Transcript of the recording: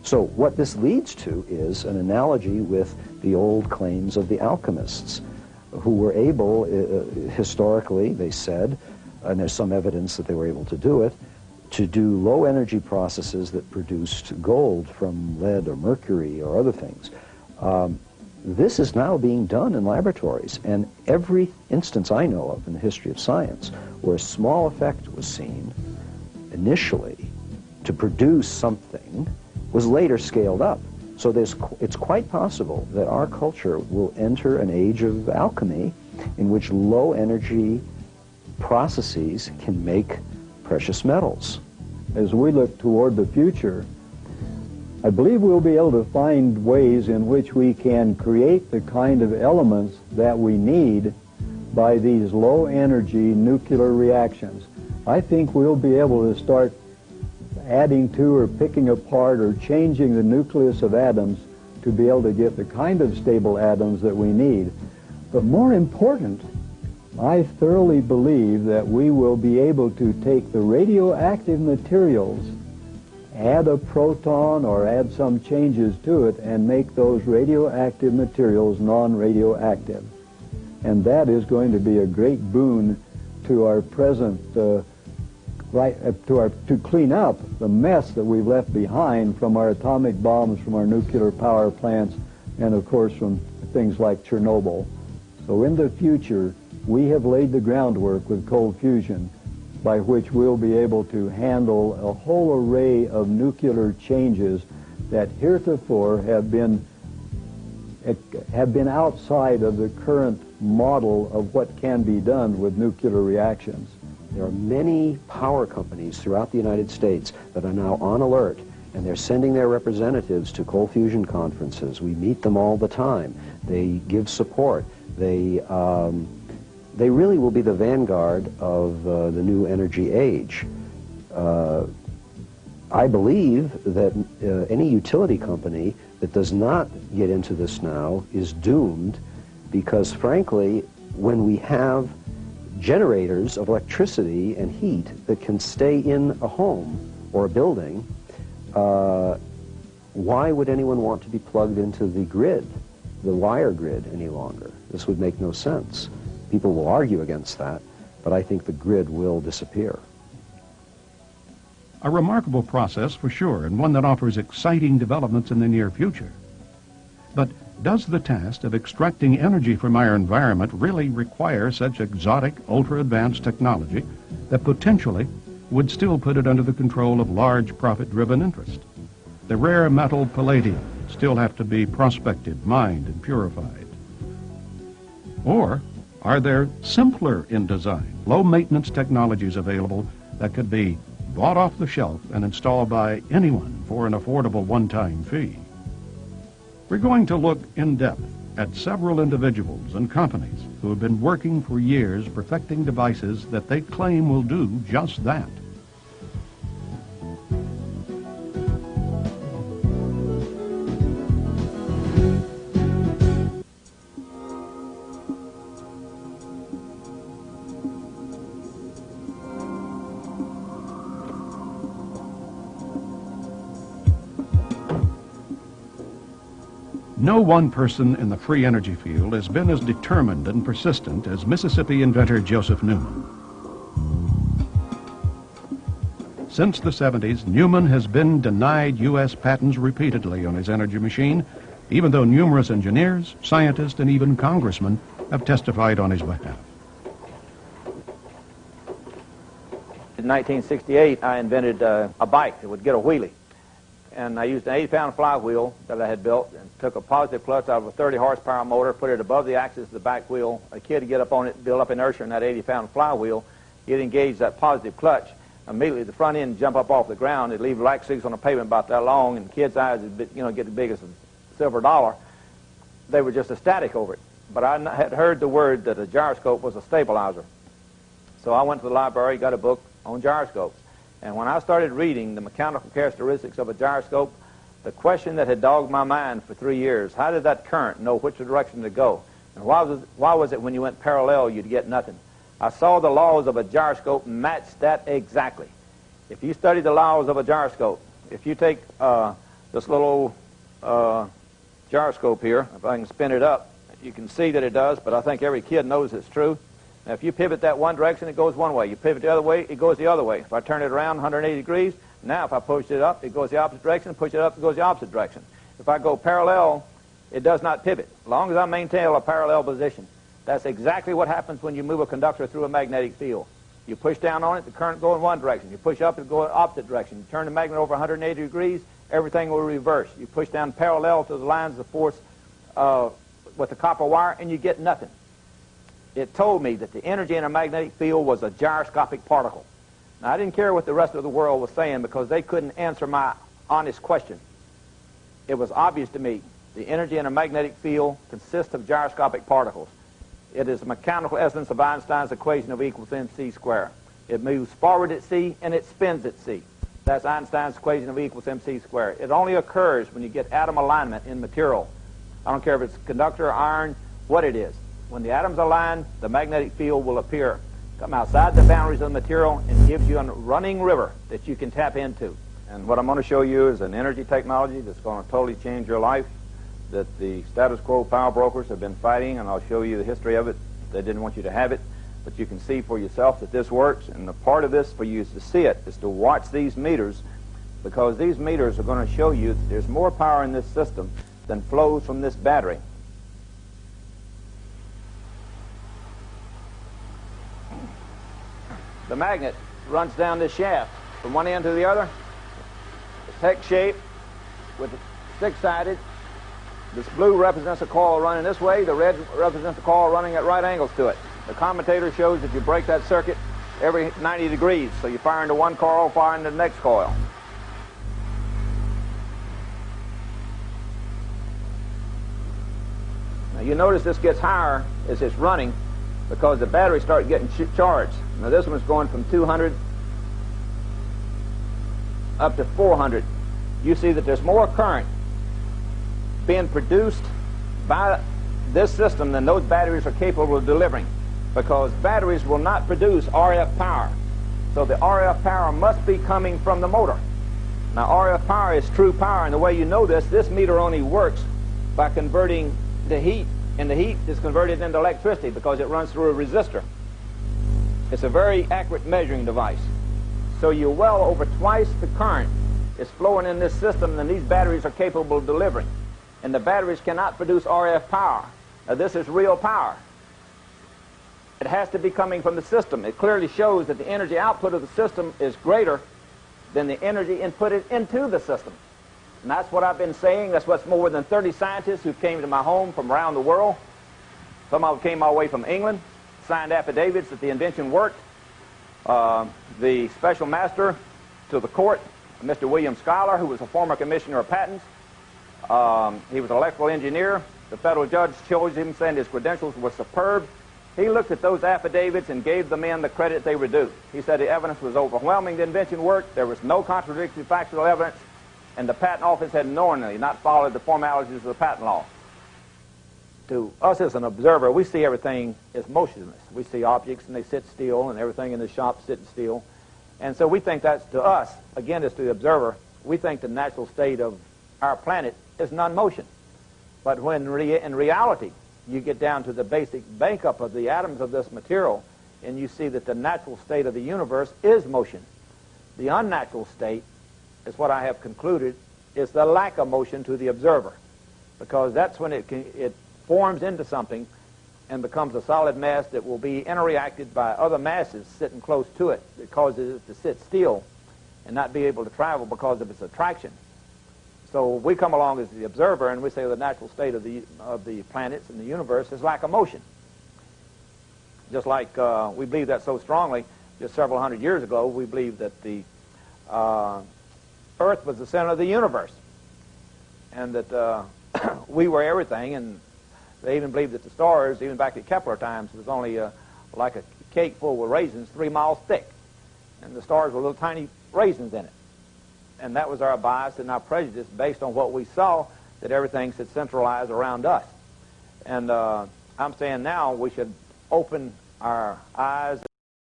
So what this leads to is an analogy with the old claims of the alchemists, who were able, historically, they said, and there's some evidence that they were able to do it, to do low energy processes that produced gold from lead or mercury or other things. This is now being done in laboratories, and every instance I know of in the history of science where a small effect was seen initially to produce something was later scaled up. So it's quite possible that our culture will enter an age of alchemy in which low energy processes can make precious metals. As we look toward the future, I believe we'll be able to find ways in which we can create the kind of elements that we need by these low energy nuclear reactions. I think we'll be able to start adding to or picking apart or changing the nucleus of atoms to be able to get the kind of stable atoms that we need. But more important, I thoroughly believe that we will be able to take the radioactive materials, add a proton or add some changes to it, and make those radioactive materials non-radioactive. And that is going to be a great boon to our present, to clean up the mess that we've left behind from our atomic bombs, from our nuclear power plants, and of course from things like Chernobyl. So in the future, we have laid the groundwork with cold fusion by which we'll be able to handle a whole array of nuclear changes that heretofore have been outside of the current model of what can be done with nuclear reactions. There are many power companies throughout the United States that are now on alert, and they're sending their representatives to cold fusion conferences. We meet them all the time. They give support. They really will be the vanguard of the new energy age. I believe that any utility company that does not get into this now is doomed, because frankly, when we have generators of electricity and heat that can stay in a home or a building, why would anyone want to be plugged into the grid, the wire grid, any longer? This would make no sense. People will argue against that, but I think the grid will disappear. A remarkable process for sure, and one that offers exciting developments in the near future. But does the task of extracting energy from our environment really require such exotic, ultra-advanced technology that potentially would still put it under the control of large profit-driven interests? The rare metal palladium still have to be prospected, mined, and purified. Or are there simpler in design, low-maintenance technologies available that could be bought off the shelf and installed by anyone for an affordable one-time fee? We're going to look in depth at several individuals and companies who have been working for years perfecting devices that they claim will do just that. No one person in the free energy field has been as determined and persistent as Mississippi inventor Joseph Newman. Since the 70s, Newman has been denied U.S. patents repeatedly on his energy machine, even though numerous engineers, scientists, and even congressmen have testified on his behalf. In 1968, I invented a bike that would get a wheelie. And I used an 80-pound flywheel that I had built and took a positive clutch out of a 30-horsepower motor, put it above the axis of the back wheel. A kid would get up on it, build up inertia in that 80-pound flywheel. He'd engage that positive clutch. Immediately, the front end would jump up off the ground. It'd leave black streaks on the pavement about that long, and the kids' eyes would get as big as a silver dollar. They were just ecstatic over it. But I had heard the word that a gyroscope was a stabilizer. So I went to the library, got a book on gyroscopes. And when I started reading the mechanical characteristics of a gyroscope, the question that had dogged my mind for 3 years, how did that current know which direction to go? And why was it when you went parallel you'd get nothing? I saw the laws of a gyroscope match that exactly. If you study the laws of a gyroscope, if you take this little gyroscope here. If I can spin it up, you can see that it does, but I think every kid knows it's true. Now, if you pivot that one direction, it goes one way. You pivot the other way, it goes the other way. If I turn it around 180 degrees, now if I push it up, it goes the opposite direction. Push it up, it goes the opposite direction. If I go parallel, it does not pivot, as long as I maintain a parallel position. That's exactly what happens when you move a conductor through a magnetic field. You push down on it, the current goes in one direction. You push up, it goes in the opposite direction. You turn the magnet over 180 degrees, everything will reverse. You push down parallel to the lines of force with the copper wire, and you get nothing. It told me that the energy in a magnetic field was a gyroscopic particle. Now, I didn't care what the rest of the world was saying because they couldn't answer my honest question. It was obvious to me the energy in a magnetic field consists of gyroscopic particles. It is the mechanical essence of Einstein's equation of E equals mc squared. It moves forward at c and it spins at c. That's Einstein's equation of E equals mc squared. It only occurs when you get atom alignment in material. I don't care if it's conductor, iron, what it is. When the atoms align, the magnetic field will appear, come outside the boundaries of the material, and gives you a running river that you can tap into. And what I'm going to show you is an energy technology that's going to totally change your life, that the status quo power brokers have been fighting, and I'll show you the history of it. They didn't want you to have it, but you can see for yourself that this works, and the part of this for you to see it is to watch these meters, because these meters are going to show you that there's more power in this system than flows from this battery. The magnet runs down this shaft from one end to the other. It's hex-shaped with six-sided. This blue represents a coil running this way. The red represents a coil running at right angles to it. The commutator shows that you break that circuit every 90 degrees. So you fire into one coil, fire into the next coil. Now you notice this gets higher as it's running because the batteries start getting charged. Now this one's going from 200 up to 400. You see that there's more current being produced by this system than those batteries are capable of delivering, because batteries will not produce RF power. So the RF power must be coming from the motor. Now RF power is true power, and the way you know this meter only works by converting the heat, and the heat is converted into electricity because it runs through a resistor. It's a very accurate measuring device. So you're well over twice the current is flowing in this system than these batteries are capable of delivering. And the batteries cannot produce RF power. Now this is real power. It has to be coming from the system. It clearly shows that the energy output of the system is greater than the energy inputted into the system. And that's what I've been saying. That's what's more than 30 scientists who came to my home from around the world. Some of them came all the way from England, signed affidavits that the invention worked. The special master to the court, Mr. William Schuyler, who was a former commissioner of patents. He was an electrical engineer. The federal judge chose him, saying his credentials were superb. He looked at those affidavits and gave the men the credit they were due. He said the evidence was overwhelming. The invention worked. There was no contradictory factual evidence, and the patent office had knowingly not followed the formalities of the patent law. To us as an observer, we see everything as motionless. We see objects and they sit still, and everything in the shop sitting still. And so we think that's, to us, again as to the observer, we think the natural state of our planet is non-motion. But when in reality you get down to the basic makeup of the atoms of this material, and you see that the natural state of the universe is motion. The unnatural state is what I have concluded is the lack of motion to the observer, because that's when it forms into something and becomes a solid mass that will be interreacted by other masses sitting close to it that causes it to sit still and not be able to travel because of its attraction. So we come along as the observer and we say the natural state of the planets and the universe is lack of motion. Just like we believe that so strongly, just several hundred years ago, we believed that the Earth was the center of the universe, and that we were everything, and they even believed that the stars, even back at Kepler times, was only like a cake full with raisins 3 miles thick, and the stars were little tiny raisins in it. And that was our bias and our prejudice based on what we saw, that everything should centralize around us. And I'm saying now we should open our eyes